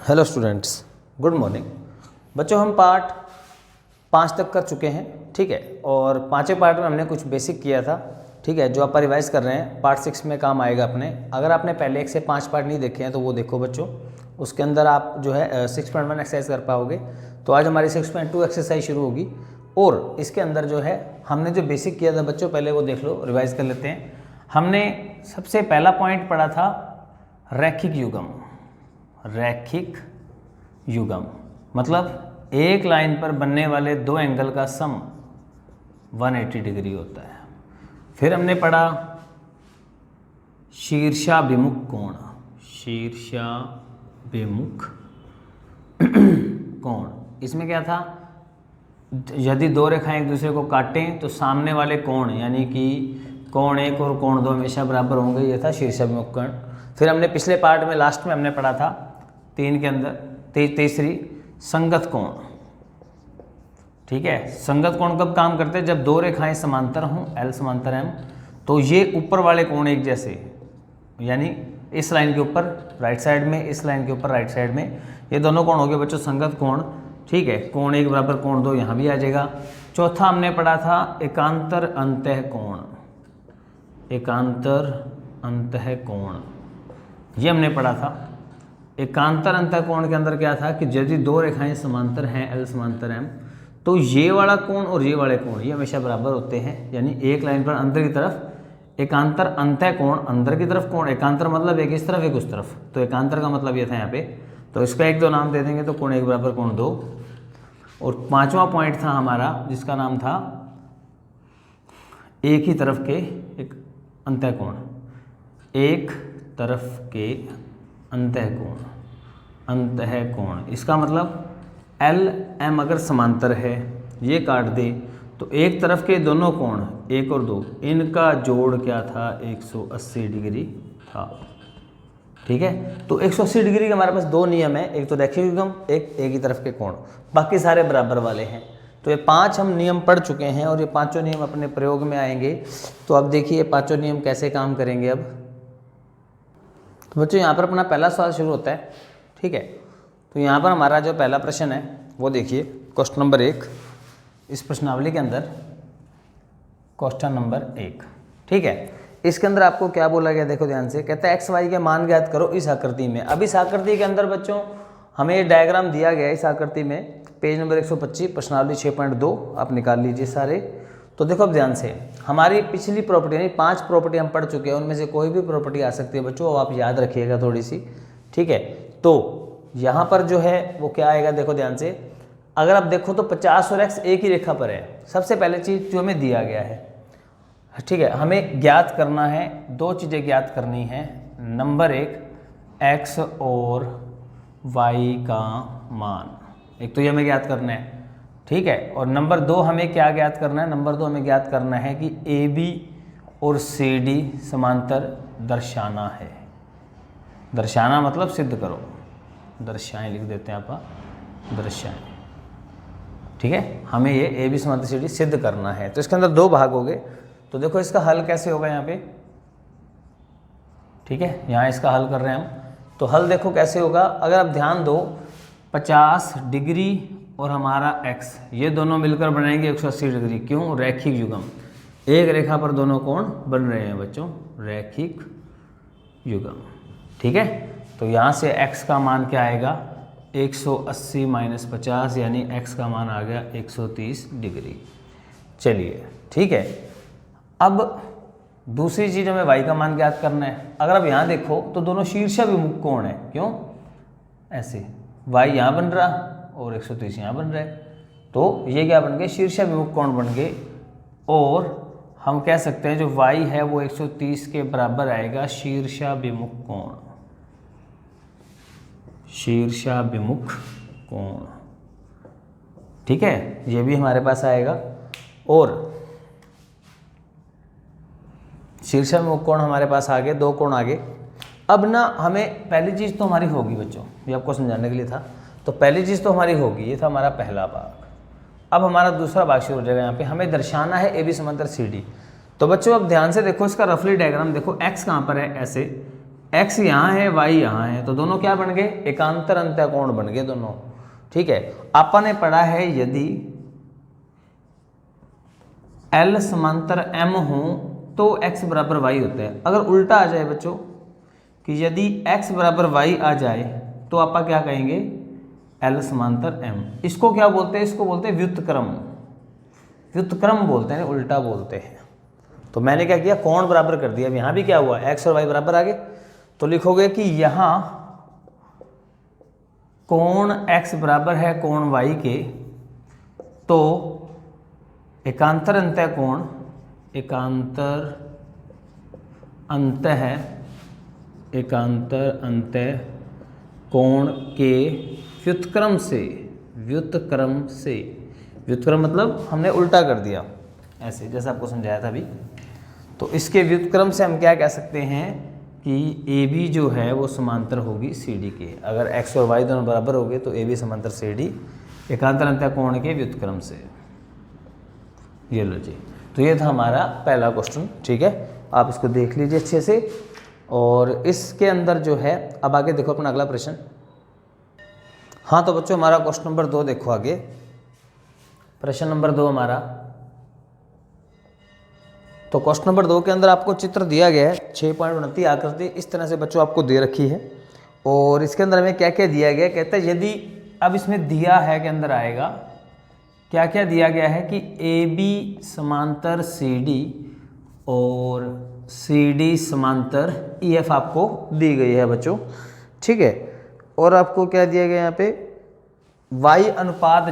Hello students, good morning. बच्चों हम part 5 तक कर चुके हैं, ठीक है। और पाँचवें पार्ट में हमने कुछ बेसिक किया था, ठीक है, जो आप रिवाइज कर रहे हैं। पार्ट 6 में काम आएगा अपने। अगर आपने पहले 1 से 5 पार्ट नहीं देखे हैं तो वो देखो बच्चों, उसके अंदर आप जो है 6.1 एक्सरसाइज कर पाओगे। तो आज हमारी 6.2 एक्सरसाइज शुरू होगी और इसके अंदर जो है हमने जो बेसिक किया था बच्चों, पहले वो देख लो, रिवाइज कर लेते हैं। हमने सबसे पहला पॉइंट पढ़ा था रैखिक युग्म। रैखिक युग्म मतलब एक लाइन पर बनने वाले दो एंगल का सम 180 डिग्री होता है। फिर हमने पढ़ा शीर्षाभिमुख कोण। शीर्षाभिमुख कोण, इसमें क्या था, यदि दो रेखाएं एक दूसरे को काटें तो सामने वाले कोण यानी कि कोण 1 और कोण 2 हमेशा बराबर होंगे। ये था शीर्षाभिमुख कोण। फिर हमने पिछले पार्ट में लास्ट में हमने पढ़ा था 3 के अंदर तीसरी संगत कोण, ठीक है। संगत कोण कब काम करते हैं, जब दो रेखाएं समांतर हों, L समांतर M, तो ये ऊपर वाले कोण एक जैसे, यानी इस लाइन के ऊपर राइट साइड में, इस लाइन के ऊपर राइट साइड में, ये दोनों कोण हो गए बच्चों संगत कोण, ठीक है। कोण 1 बराबर कोण 2 यहाँ भी आ जाएगा। चौथा हमने पढ़ा था एकांतर अंतः कोण। एकांतर अंतः कोण ये हमने पढ़ा था। एकांतर अंतः कोण के अंदर क्या था कि यदि दो रेखाएं समांतर हैं L समांतर M, तो ये वाला कोण और ये वाले कोण ये हमेशा बराबर होते हैं। यानी एक लाइन पर अंदर की तरफ एकांतर अंतः कोण, अंदर की तरफ कोण, एकांतर मतलब एक इस तरफ एक उस तरफ, तो एकांतर का मतलब ये था यहाँ पे। तो इसका 1 2 नाम दे देंगे तो कोण 1 बराबर कोण 2। और पांचवा पॉइंट था हमारा जिसका नाम था एक ही तरफ के एक अंतः कोण, एक तरफ के अंतः कोण। अंतः कोण इसका मतलब L M अगर समांतर है, ये काट दे तो एक तरफ के दोनों कोण 1 और 2 इनका जोड़ क्या था, 180 डिग्री था, ठीक है। तो 180 डिग्री के हमारे पास दो नियम है, एक तो रैखिक युग्म, एक ही तरफ के कोण, बाकी सारे बराबर वाले हैं। तो ये 5 हम नियम पढ़ चुके हैं और ये पांचों नियम अपने प्रयोग में आएंगे। तो अब देखिए पांचों नियम कैसे काम करेंगे। अब तो बच्चों यहाँ पर अपना पहला सवाल शुरू होता है, ठीक है। तो यहाँ पर हमारा जो पहला प्रश्न है वो देखिए, क्वेश्चन नंबर 1 इस प्रश्नावली के अंदर, क्वेश्चन नंबर 1, ठीक है। इसके अंदर आपको क्या बोला गया, देखो ध्यान से। कहता है एक्स वाई के मान ज्ञात करो इस आकृति में। अब इस आकृति के अंदर बच्चों हमें ये डायग्राम दिया गया है इस आकृति में, पेज नंबर 125 प्रश्नावली 6.2 आप निकाल लीजिए सारे। तो देखो अब ध्यान से, हमारी पिछली प्रॉपर्टी यानी 5 प्रॉपर्टी हम पढ़ चुके हैं, उनमें से कोई भी प्रॉपर्टी आ सकती है बच्चों, अब आप याद रखिएगा थोड़ी सी, ठीक है। तो यहाँ पर जो है वो क्या आएगा, देखो ध्यान से। अगर आप देखो तो 50 और x एक ही रेखा पर है। सबसे पहले चीज़ जो हमें दिया गया है, ठीक है, हमें ज्ञात करना है, दो चीज़ें ज्ञात करनी है। नंबर 1 x और y का मान, एक तो ये हमें ज्ञात करना है, ठीक है। और नंबर 2 हमें क्या ज्ञात करना है, नंबर 2 हमें ज्ञात करना है कि AB और CD समांतर दर्शाना है। दर्शाना मतलब सिद्ध करो, दर्शाएं लिख देते हैं आप, दर्शाएं, ठीक है। हमें ये AB समांतर CD सिद्ध करना है। तो इसके अंदर 2 भाग हो गए। तो देखो इसका हल कैसे होगा यहाँ पे, ठीक है, यहाँ इसका हल कर रहे हैं हम। तो हल देखो कैसे होगा, अगर आप ध्यान दो 50 डिग्री और हमारा x ये दोनों मिलकर बनाएंगे 180 डिग्री। क्यों, रैखिक युग्म, एक रेखा पर दोनों कोण बन रहे हैं बच्चों, रैखिक युग्म, ठीक है। तो यहाँ से x का मान क्या आएगा, 180 - 50 यानी x का मान आ गया 130 डिग्री। चलिए ठीक है। अब दूसरी चीज़ हमें y का मान ज्ञात करना है। अगर आप यहाँ देखो तो दोनों शीर्षाभिमुख कोण है। क्यों, ऐसे y यहाँ बन रहा और 130 यहाँ बन रहा है, तो ये क्या बन गए, शीर्षाभिमुख कोण बन गए। और हम कह सकते हैं जो y है वो 130 के बराबर आएगा शीर्षाभिमुख कोण, शीर्षाभिमुख कोण, ठीक है, ये भी हमारे पास आएगा। और शीर्षाभिमुख कोण हमारे पास आ गए, 2 कोण आ गए। अब ना हमें पहली चीज़ तो हमारी होगी बच्चों, ये आपको समझाने के लिए था। तो पहली चीज़ तो हमारी होगी, ये था हमारा पहला भाग। अब हमारा दूसरा भाग शुरू हो जाएगा। यहाँ पे हमें दर्शाना है AB समांतर CD। तो बच्चों अब ध्यान से देखो इसका रफली डायग्राम देखो, x कहाँ पर है, ऐसे x यहाँ है, y यहाँ है, तो दोनों क्या बन गए? एकांतर अंतःकोण बन गए दोनों। ठीक है, आपा ने पढ़ा है यदि L समांतर M हो तो x बराबर y होता है। अगर उल्टा आ जाए बच्चों कि यदि x बराबर y आ जाए तो आपा क्या कहेंगे? L समांतर M। इसको क्या बोलते हैं? इसको बोलते हैं व्युत्क्रम। व्युत्क्रम बोलते हैं, उल्टा बोलते हैं। तो मैंने क्या किया? कोण बराबर कर दिया। अब यहाँ भी क्या हुआ? x और y बराबर आ गए, तो लिखोगे कि यहाँ कोण x बराबर है कोण y के, तो एकांतर अंतःकोण, एकांतर अंतःकोण के व्युत्क्रम से, व्युत्क्रम मतलब हमने उल्टा कर दिया ऐसे, जैसे आपको समझाया था अभी। तो इसके व्युत्क्रम से हम क्या कह सकते हैं कि AB जो है वो समांतर होगी CD के। अगर x और y दोनों बराबर हो गए तो AB समांतर CD एकांतर अंतःकोण के व्युत्क्रम से। ये लो जी, तो ये था हमारा पहला क्वेश्चन। ठीक है, आप इसको देख लीजिए अच्छे से। और इसके अंदर जो है, अब आगे देखो अपना अगला प्रश्न। हाँ तो बच्चों हमारा क्वेश्चन नंबर 2 देखो आगे। प्रश्न नंबर 2 हमारा, तो क्वेश्चन नंबर 2 के अंदर आपको चित्र दिया गया है 6.29 आकृति इस तरह से बच्चों आपको दे रखी है। और इसके अंदर हमें क्या क्या दिया गया? कहता है यदि, अब इसमें दिया है के अंदर आएगा क्या क्या दिया गया है कि AB समांतर CD और CD समांतर EF आपको दी गई है बच्चों। ठीक है, और आपको क्या दिया गया यहाँ पे? Y अनुपात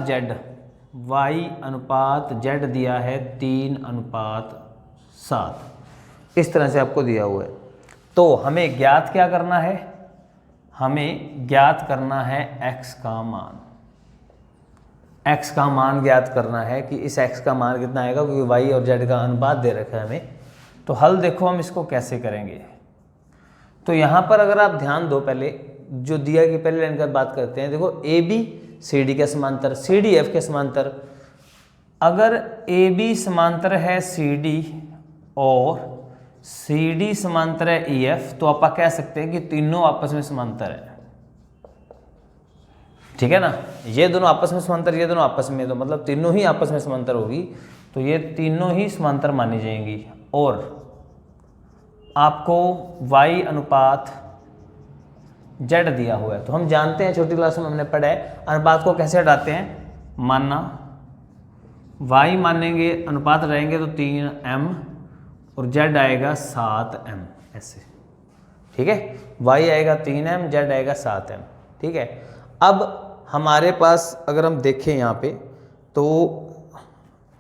Z दिया है 3:7, इस तरह से आपको दिया हुआ है। तो हमें ज्ञात क्या करना है? हमें ज्ञात करना है x का मान। x का मान ज्ञात करना है कि इस x का मान कितना आएगा, क्योंकि y और z का अनुपात दे रखा है हमें। तो हल देखो हम इसको कैसे करेंगे। तो यहाँ पर अगर आप ध्यान दो, पहले जो दिया कि पहले लाइन का बात करते हैं। देखो AB CD के समांतर, CD F के समांतर। अगर AB समांतर है CD और CD समांतर है EF, तो आप कह सकते हैं कि तीनों आपस में समांतर है। ठीक है ना, ये दोनों आपस में समांतर, ये दोनों आपस में, तो मतलब तीनों ही आपस में समांतर होगी, तो ये तीनों ही समांतर मानी जाएंगी। और आपको y अनुपात z दिया हुआ है, तो हम जानते हैं छोटी क्लास में हमने पढ़ा है अनुपात को कैसे हटाते हैं। मानना y मानेंगे, अनुपात रहेंगे तो 3m और z आएगा 7m ऐसे। ठीक है, y आएगा 3m, z आएगा 7m। ठीक है, अब हमारे पास अगर हम देखें यहाँ पे, तो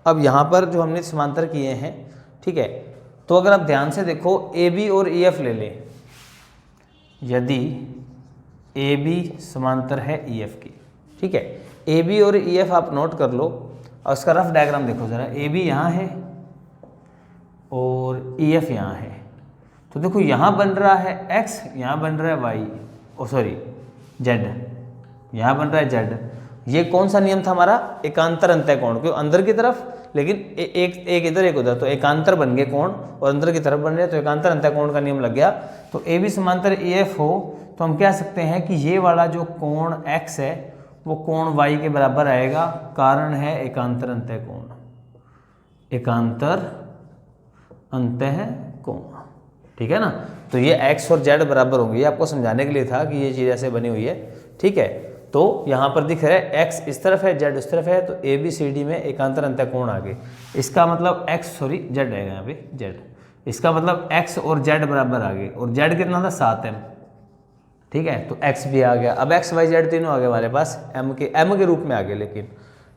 अब यहाँ पर जो हमने समांतर किए हैं, ठीक है, तो अगर आप ध्यान से देखो AB और EF ले लें। यदि AB समांतर है EF की, ठीक है, AB और EF आप नोट कर लो और उसका रफ डायग्राम देखो ज़रा। AB यहाँ है और EF यहाँ है, तो देखो यहाँ बन रहा है x, यहाँ बन रहा है y, z, यहाँ बन रहा है z। ये कौन सा नियम था हमारा? एकांतर अंतःकोण, क्यों अंदर की तरफ, लेकिन एक इधर एक उधर, तो एकांतर बन गए कोण और अंदर की तरफ बन रहे, तो एकांतर अंतःकोण का नियम लग गया। तो AB समांतर EF हो तो हम कह सकते हैं कि ये वाला जो कोण x है वो कोण y के बराबर आएगा, कारण है एकांतर अंतःकोण, एकांतर अंतःकोण। ठीक है ना, तो ये x और z बराबर होंगे। ये आपको समझाने के लिए था कि ये चीज़ ऐसे बनी हुई है। ठीक है, तो यहाँ पर दिख रहा है x इस तरफ है, z उस तरफ है, तो ABCD में एकांतर अंतःकोण आ गए। इसका मतलब z आएगा यहाँ पे z, इसका मतलब x और z बराबर आ गए, और z कितना था? 7m। ठीक है, तो x भी आ गया। अब x y z तीनों आ गए हमारे पास, m के रूप में आ गए। लेकिन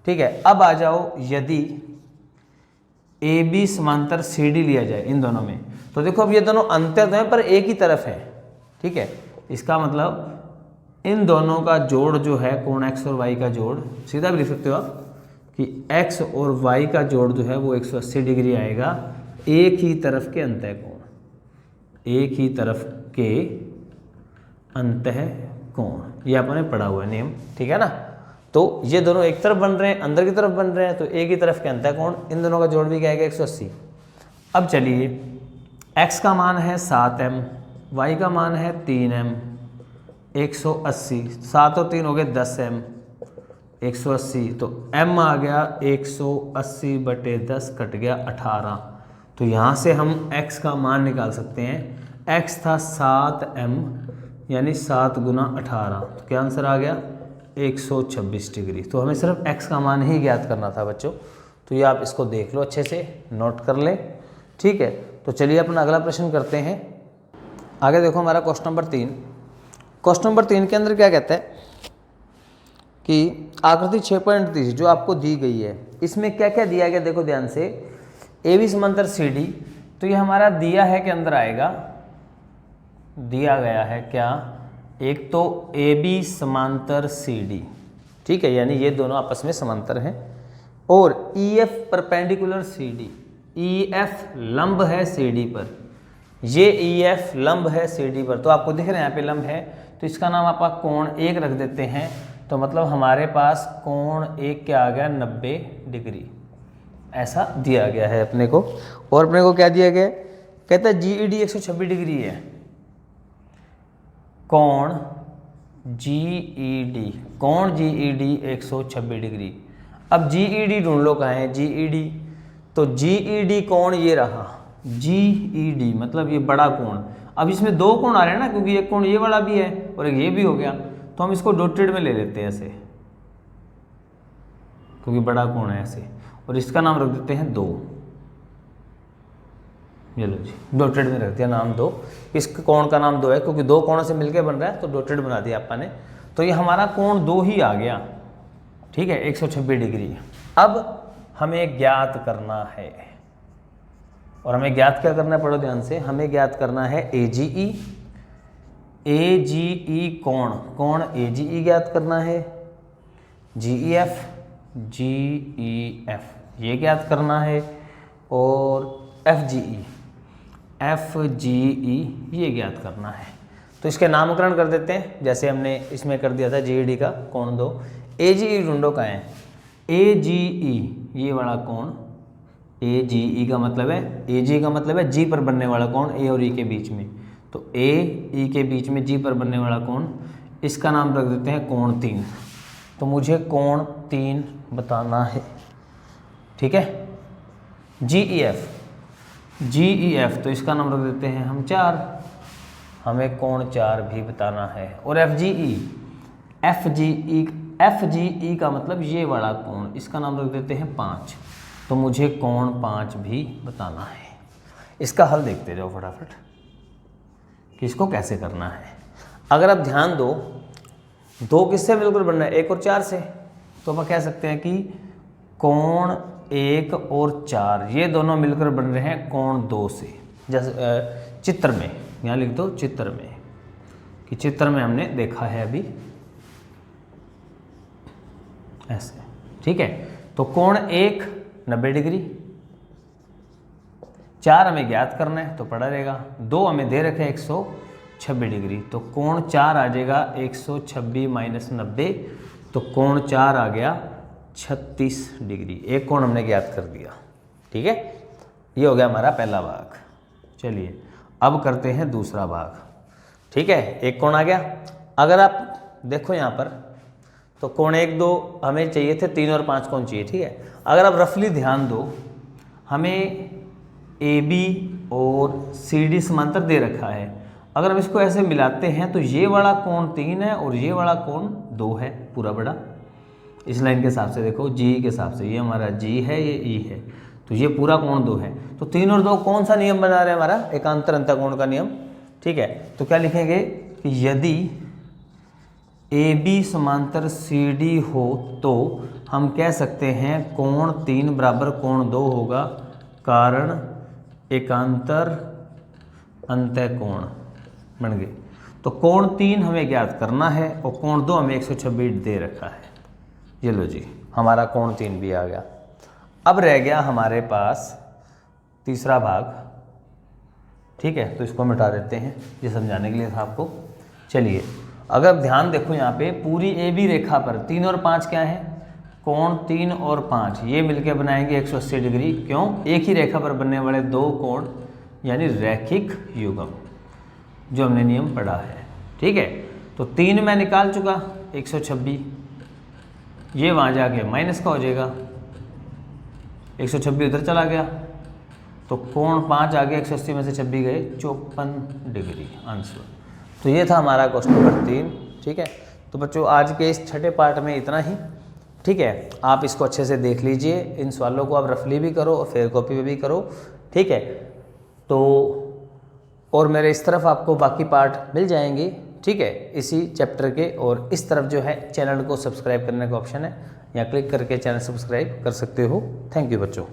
ठीक है, अब आ जाओ यदि AB समांतर CD लिया जाए इन दोनों में, तो देखो अब ये दोनों अंतर हैं पर एक ही तरफ है। ठीक है, इसका मतलब इन दोनों का जोड़ जो है कोण x और y का जोड़, सीधा भी लिख सकते हो आप कि x और y का जोड़ जो है वो 180 डिग्री आएगा, एक ही तरफ के अंतःकोण, एक ही तरफ के अंतःकोण। ये आपने पढ़ा हुआ है नियम। ठीक है ना, तो ये दोनों एक तरफ बन रहे हैं, अंदर की तरफ बन रहे हैं, तो एक ही तरफ के अंतःकोण, इन दोनों का जोड़ भी क्या आएगा? 180। अब चलिए x का मान है 7m y का मान है 3m 180, 7 और 3 हो गए 10m 180, तो m आ गया 180/10 कट गया 18। तो यहाँ से हम x का मान निकाल सकते हैं। x था 7m यानी 7 × 18, तो क्या आंसर आ गया 126 डिग्री। तो हमें सिर्फ x का मान ही ज्ञात करना था बच्चों। तो ये आप इसको देख लो, अच्छे से नोट कर लें, ठीक है। तो चलिए अपना अगला प्रश्न करते हैं। आगे देखो हमारा क्वेश्चन नंबर 3। क्वेश्चन नंबर 3 के अंदर क्या कहता है कि आकृति 6.30 जो आपको दी गई है, इसमें क्या क्या दिया गया देखो ध्यान से। ए बी समांतर सी डी, तो ये हमारा दिया है के अंदर आएगा, दिया गया है क्या, एक तो ए बी समांतर सी डी, ठीक है, यानी ये दोनों आपस में समांतर हैं, और E F perpendicular C D, E F लंब है सी डी पर, ये ई एफ लंब है सी डी पर। तो आपको दिख रहा है यहाँ पे लंब है, तो इसका नाम आप कोण 1 रख देते हैं। तो मतलब हमारे पास कोण 1 क्या आ गया 90 डिग्री, ऐसा दिया गया है अपने को। और अपने को क्या दिया गया, कहता है जी ई डी 126 डिग्री है, कोण जी ई डी, कोण जी ई डी 126 डिग्री। अब जी ई डी ढूंढ लो, कहाँ है जी ई डी, तो जी ई डी कोण ये रहा, जी ई डी मतलब ये बड़ा कोण। अब इसमें दो कोण आ रहे हैं ना, क्योंकि एक कोण ये वाला भी है और एक ये भी हो गया, तो हम इसको डॉटेड में ले लेते हैं ऐसे, क्योंकि बड़ा कोण है ऐसे, और इसका नाम रख देते हैं 2। ये लो जी, डॉटेड में रख दिया नाम 2। इस कोण का नाम 2 है, क्योंकि 2 कोणों से मिलकर बन रहा है, तो डॉटेड बना दिया अपन ने। तो ये हमारा कोण 2 ही आ गया, ठीक है, 126 डिग्री। अब हमें ज्ञात करना है, और हमें ज्ञात क्या करना है, पढ़ो ध्यान से, हमें ज्ञात करना है ए जी ई, ए जी ई कोण, कोण ए जी ई ज्ञात करना है, जी ई एफ, जी ई एफ ये ज्ञात करना है, और एफ जी ई, एफ जी ई ये ज्ञात करना है। तो इसके नामकरण कर देते हैं, जैसे हमने इसमें कर दिया था जी ई डी का कोण 2। ए जी ई ढूंढो कहाँ है, ए जी ई ये वाला कोण, ए जी ई का मतलब है, ए जी का मतलब है जी पर बनने वाला कोण, ए और ई के बीच में, तो ए ई के बीच में जी पर बनने वाला कोण, इसका नाम रख देते हैं कोण 3। तो मुझे कोण 3 बताना है, ठीक है। जी ई एफ, जी ई एफ तो इसका नाम रख देते हैं हम 4, हमें कोण 4 भी बताना है। और एफ जी ई, एफ जी ई, एफ जी ई का मतलब ये वाला कोण, इसका नाम रख देते हैं 5, तो मुझे कोण 5 भी बताना है। इसका हल देखते जाओ फटाफट कि इसको कैसे करना है। अगर आप ध्यान दो, 2 किससे मिलकर बन रहा है, 1 और 4 से, तो हम कह सकते हैं कि कोण 1 और 4 ये दोनों मिलकर बन रहे हैं कोण 2 से। जैसे चित्र में यहाँ लिख दो, चित्र में, कि चित्र में हमने देखा है अभी ऐसे, ठीक है। तो कोण 1 90 डिग्री, 4 हमें ज्ञात करना है तो पड़ा रहेगा, 2 हमें दे रखे 126 डिग्री, तो कोण 4 आ जाएगा 126 - 90, तो कोण 4 आ गया 36 डिग्री। एक कोण हमने ज्ञात कर दिया, ठीक है। ये हो गया हमारा पहला भाग। चलिए अब करते हैं दूसरा भाग, ठीक है। एक कोण आ गया, अगर आप देखो यहाँ पर, तो कोण 1 2 हमें चाहिए थे, 3 और 5 कोण चाहिए, ठीक है। अगर आप रफली ध्यान दो, हमें ए बी और सी डी समांतर दे रखा है, अगर हम इसको ऐसे मिलाते हैं तो ये वाला कोण 3 है और ये वाला कोण 2 है, पूरा बड़ा। इस लाइन के हिसाब से देखो, जी के हिसाब से, ये हमारा जी है, ये ई है, तो ये पूरा कोण 2 है। तो 3 और 2 कौन सा नियम बना रहे हैं, हमारा एकांतर अंतःकोण का नियम, ठीक है। तो क्या लिखेंगे कि यदि ए बी समांतर सी डी हो तो हम कह सकते हैं कोण 3 बराबर कोण 2 होगा, कारण एकांतर अंतःकोण बन गए। तो कोण 3 हमें ज्ञात करना है और कोण 2 हमें 126 दे रखा है। ये लो जी, हमारा कोण 3 भी आ गया। अब रह गया हमारे पास तीसरा भाग, ठीक है। तो इसको मिटा देते हैं, ये समझाने के लिए था आपको। चलिए अगर ध्यान देखो यहाँ पे, पूरी ए बी रेखा पर 3 और 5 क्या है, कोण 3 और 5 ये मिलकर बनाएंगे 180 डिग्री। क्यों, एक ही रेखा पर बनने वाले 2 कोण यानी रैखिक युग्म। जो हमने नियम पढ़ा है। ठीक है, तो 3 मैं निकाल चुका 126, ये वहाँ जाके माइनस का हो जाएगा, 126 उधर चला गया, तो कोण 5 आ गया, 180 में से 26 गए 54 डिग्री आंसर। तो ये था हमारा क्वेश्चन नंबर 3। ठीक है, तो बच्चों आज के इस छठे पार्ट में इतना ही। ठीक है, आप इसको अच्छे से देख लीजिए, इन सवालों को आप रफली भी करो और फेयर कॉपी में भी करो। ठीक है, तो और मेरे इस तरफ आपको बाकी पार्ट मिल जाएंगे। ठीक है, इसी चैप्टर के, और इस तरफ जो है चैनल को सब्सक्राइब करने का ऑप्शन है, यहाँ क्लिक करके चैनल सब्सक्राइब कर सकते हो। थैंक यू बच्चों।